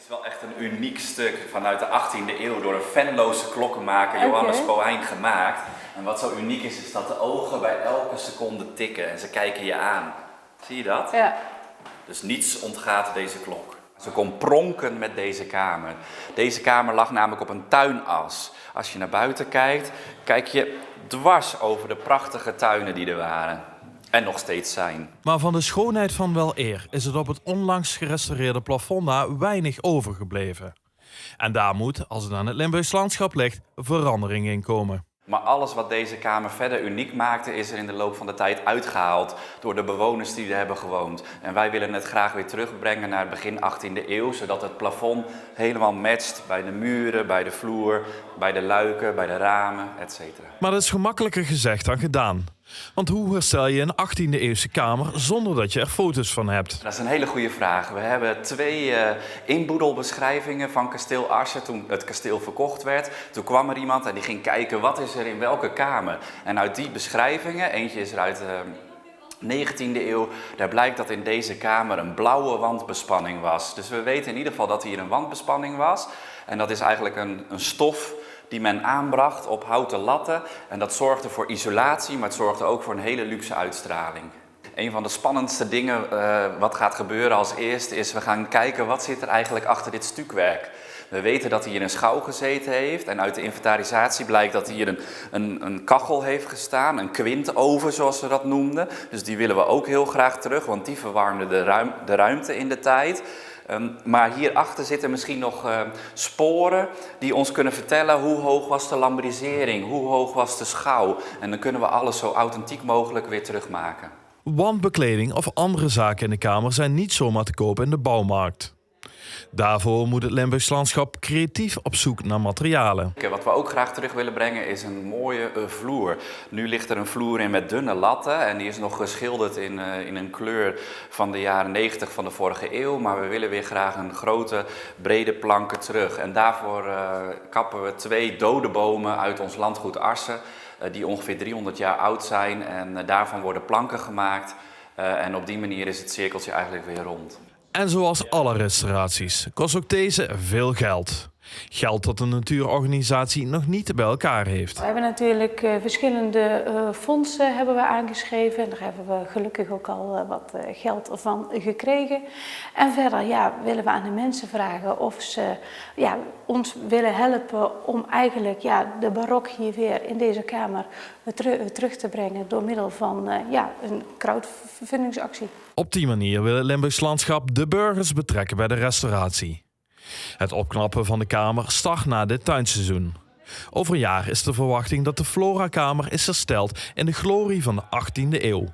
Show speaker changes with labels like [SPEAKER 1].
[SPEAKER 1] Het is wel echt een uniek stuk vanuit de 18e eeuw door een Venloze klokkenmaker Johannes Pohein gemaakt. En wat zo uniek is dat de ogen bij elke seconde tikken en ze kijken je aan. Zie je dat?
[SPEAKER 2] Ja.
[SPEAKER 1] Dus niets ontgaat deze klok. Ze kon pronken met deze kamer. Deze kamer lag namelijk op een tuinas. Als je naar buiten kijkt, kijk je dwars over de prachtige tuinen die er waren. En nog steeds zijn.
[SPEAKER 3] Maar van de schoonheid van weleer is het op het onlangs gerestaureerde plafond na weinig overgebleven. En daar moet, als het aan het Limburgs landschap ligt, verandering in komen.
[SPEAKER 1] Maar alles wat deze kamer verder uniek maakte, is er in de loop van de tijd uitgehaald door de bewoners die er hebben gewoond. En wij willen het graag weer terugbrengen naar begin 18e eeuw, zodat het plafond helemaal matcht bij de muren, bij de vloer, bij de luiken, bij de ramen, etc.
[SPEAKER 3] Maar dat is gemakkelijker gezegd dan gedaan. Want hoe herstel je een 18e eeuwse kamer zonder dat je er foto's van hebt?
[SPEAKER 1] Dat is een hele goede vraag. We hebben 2 inboedelbeschrijvingen van kasteel Arsche toen het kasteel verkocht werd. Toen kwam er iemand en die ging kijken wat is er in welke kamer. En uit die beschrijvingen, eentje is er uit de 19e eeuw, daar blijkt dat in deze kamer een blauwe wandbespanning was. Dus we weten in ieder geval dat hier een wandbespanning was. En dat is eigenlijk een stof die men aanbracht op houten latten. En dat zorgde voor isolatie, maar het zorgde ook voor een hele luxe uitstraling. Een van de spannendste dingen wat gaat gebeuren als eerste is, we gaan kijken wat zit er eigenlijk achter dit stukwerk. We weten dat hier een schouw gezeten heeft en uit de inventarisatie blijkt dat hier een kachel heeft gestaan, een kwintoven zoals we dat noemden. Dus die willen we ook heel graag terug, want die verwarmde de ruimte in de tijd. Maar hierachter zitten misschien nog sporen die ons kunnen vertellen hoe hoog was de lambrisering, hoe hoog was de schouw. En dan kunnen we alles zo authentiek mogelijk weer terugmaken.
[SPEAKER 3] Wandbekleding of andere zaken in de kamer zijn niet zomaar te koop in de bouwmarkt. Daarvoor moet het Limburgs landschap creatief op zoek naar materialen.
[SPEAKER 1] Wat we ook graag terug willen brengen is een mooie vloer. Nu ligt er een vloer in met dunne latten en die is nog geschilderd in een kleur van de jaren 90 van de vorige eeuw. Maar we willen weer graag een grote, brede planken terug. En daarvoor kappen we 2 dode bomen uit ons landgoed Arsche, die ongeveer 300 jaar oud zijn. En daarvan worden planken gemaakt. En op die manier is het cirkeltje eigenlijk weer rond.
[SPEAKER 3] En zoals alle restauraties kost ook deze veel geld. Geld dat de natuurorganisatie nog niet bij elkaar heeft.
[SPEAKER 2] We hebben natuurlijk verschillende fondsen hebben we aangeschreven. Daar hebben we gelukkig ook al wat geld van gekregen. En verder willen we aan de mensen vragen of ze ons willen helpen om eigenlijk de barok hier weer in deze kamer terug te brengen door middel van een crowdfundingsactie.
[SPEAKER 3] Op die manier wil het Limburgs landschap de burgers betrekken bij de restauratie. Het opknappen van de kamer start na dit tuinseizoen. Over een jaar is de verwachting dat de Florakamer is hersteld in de glorie van de 18e eeuw.